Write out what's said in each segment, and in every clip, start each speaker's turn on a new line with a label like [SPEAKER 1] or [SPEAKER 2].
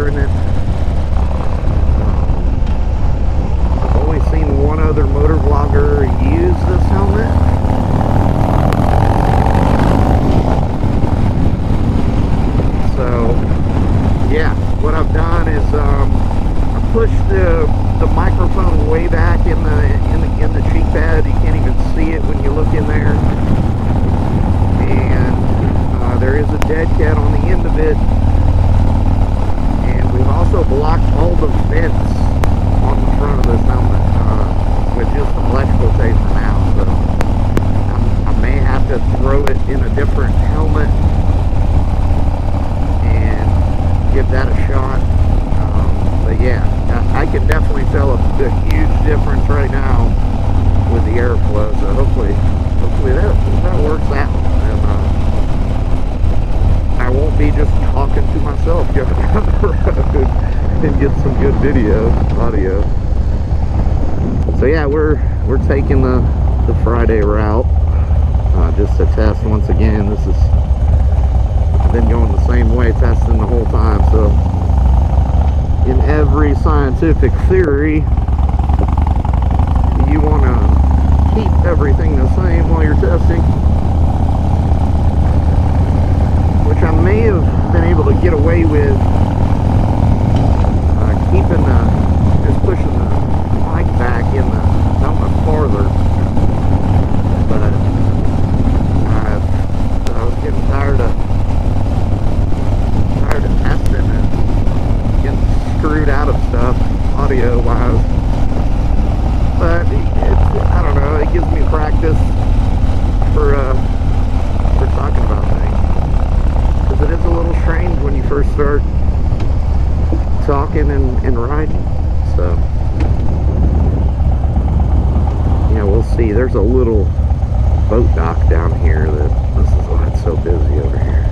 [SPEAKER 1] motor in it. I've only seen one other motovlogger use this helmet. So yeah, what I've done is I pushed the microphone way back in the cheek pad. You can't even see it when you look in there. And there is a dead cat on the end of it. And we've also blocked all the vents on the front of this helmet with just some electrical tape for now. So I may have to throw it in a different helmet and give that a shot. But yeah, I can definitely tell a huge difference right now with the airflow. So hopefully that works out, and I won't be just talking to myself going down the road and get some good audio. So yeah, we're taking the Friday route just to test once again. I've been going the same way, testing the whole time. So in every scientific theory, you want to keep everything the same while you're testing, which I may have been able to get away with keeping just pushing the mic back in the helmet farther, but I was getting tired of testing and getting screwed out of stuff audio wise. But I don't know, it gives me practice for talking about things, because it is a little strange when you first start talking and riding. So yeah, we'll see. There's a little boat dock down here. This is why it's so busy over here.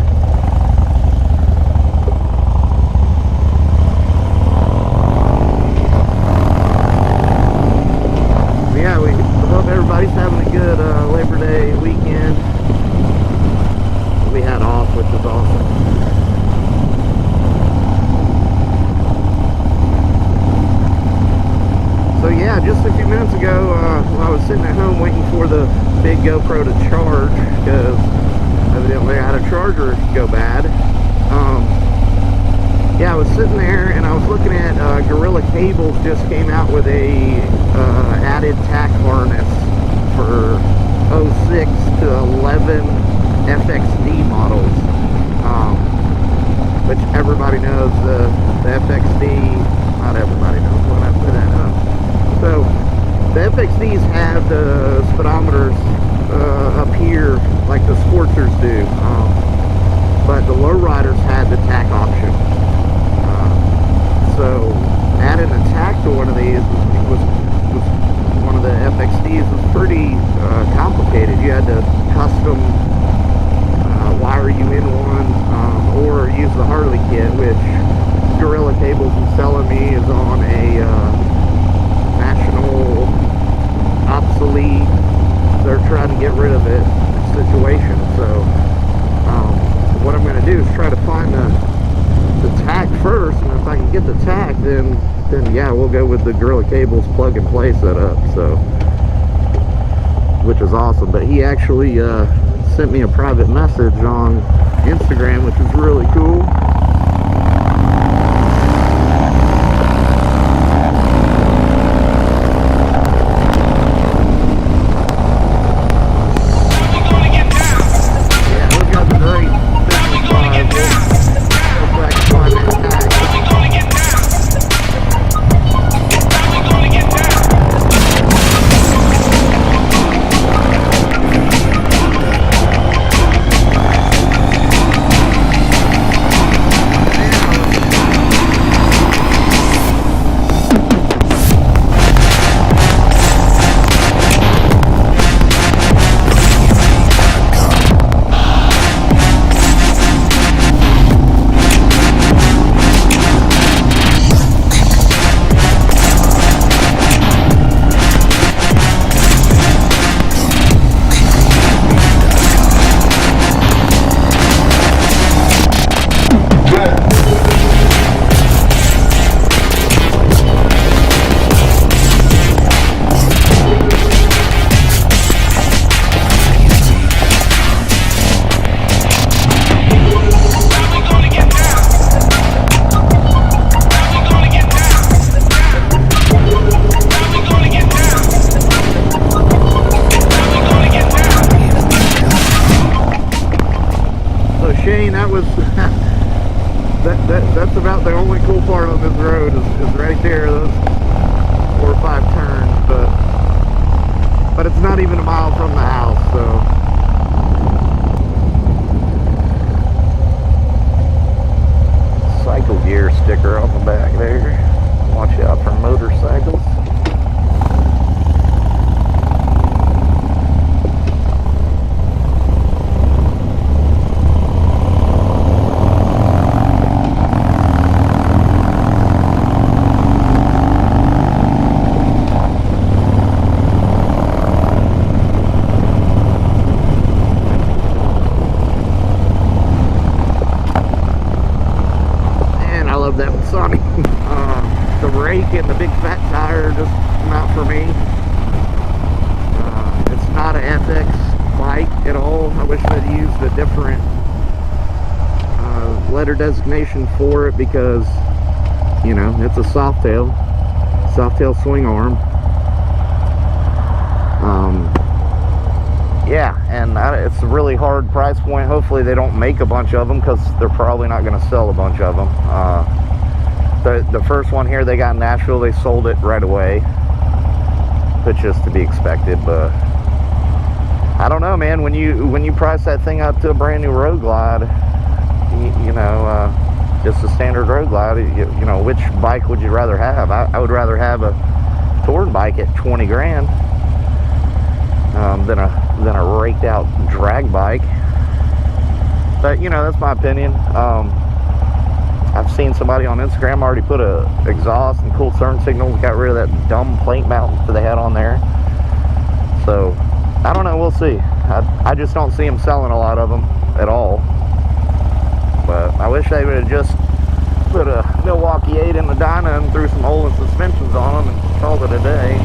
[SPEAKER 1] Yeah, we hope everybody's having a good Labor Day weekend. We had off, which is awesome. So yeah, just a few minutes ago, I was sitting at home waiting for the big GoPro to charge, because evidently I had a charger go bad. Yeah, I was sitting there and I was looking at Gorilla Cables just came out with a added tack harness for 06 to 11 FXD models, which everybody knows the FXD. Not everybody knows when I put that up. So the FXDs have the speedometers up here like the Sportsters do, but the lowriders had the tack option. So adding a tack to one of these was one of the FXDs was pretty complicated. You had to custom wire you in one, or use the Harley kit, which Gorilla Cables is telling me is on a national obsolete, they're trying to get rid of it situation. So what I'm going to do is try to find the tack first, and if I can get the tack, then yeah, we'll go with the Gorilla Cables plug and play setup. So, which is awesome. But he actually sent me a private message on Instagram, which is really cool. only cool part on this road is right there, those 4 or 5 turns, but it's not even a mile from the house, so. Cycle gear sticker on the back there. Watch out for motorcycles. That was Sonny. The rake and the big fat tire just not for me. It's not an FX bike at all. I wish they'd used a different letter designation for it, because, you know, it's a soft tail swing arm. Yeah, and it's a really hard price point. Hopefully they don't make a bunch of them, because they're probably not going to sell a bunch of them. The first one here they got in Nashville, they sold it right away, which is to be expected. But I don't know, man, when you price that thing up to a brand new Road Glide, you know, just a standard Road Glide, you know, which bike would you rather have? I would rather have a touring bike at 20 grand than a raked out drag bike. But, you know, that's my opinion. I've seen somebody on Instagram already put a exhaust and cool turn signals, got rid of that dumb plate mount that they had on there. So I don't know, we'll see. I just don't see them selling a lot of them at all. But I wish they would have just put a Milwaukee 8 in the dyno and threw some Olin suspensions on them and called it a day.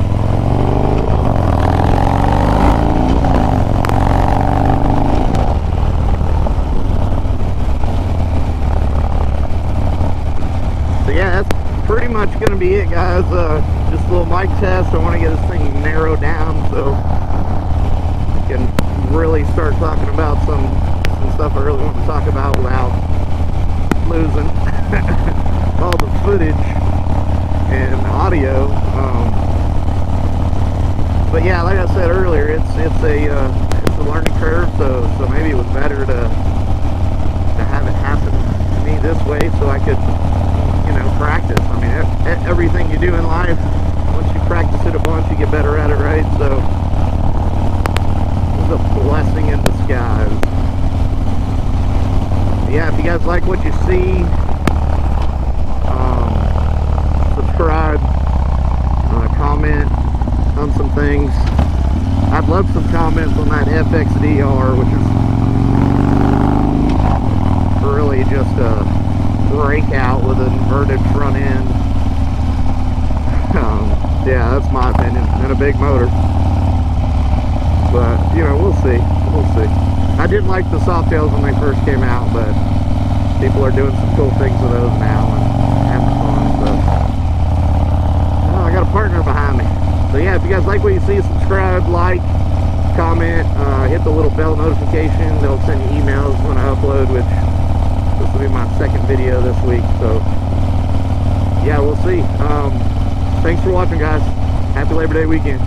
[SPEAKER 1] Yeah, that's pretty much going to be it, guys. Just a little mic test. I want to get this thing narrowed down so I can really start talking about some stuff I really want to talk about without losing all the footage and audio. But yeah, like I said earlier, it's a learning curve. So maybe it was better to have it happen to me this way, so I could, you know, practice. I mean, everything you do in life, once you practice it a bunch, you get better at it, right? So it's a blessing in disguise. Yeah, if you guys like what you see, subscribe, comment on some things. I'd love some comments on that FXDR, which is really just a breakout with an inverted front end. Yeah, that's my opinion, and a big motor. But, you know, we'll see. I didn't like the soft tails when they first came out, but people are doing some cool things with those now and having fun. So, I got a partner behind me. So yeah, if you guys like what you see, subscribe, like, comment, hit the little bell notification. They'll send you emails when I upload, which this will be my second video this week. So yeah, we'll see. Thanks for watching, guys. Happy Labor Day weekend.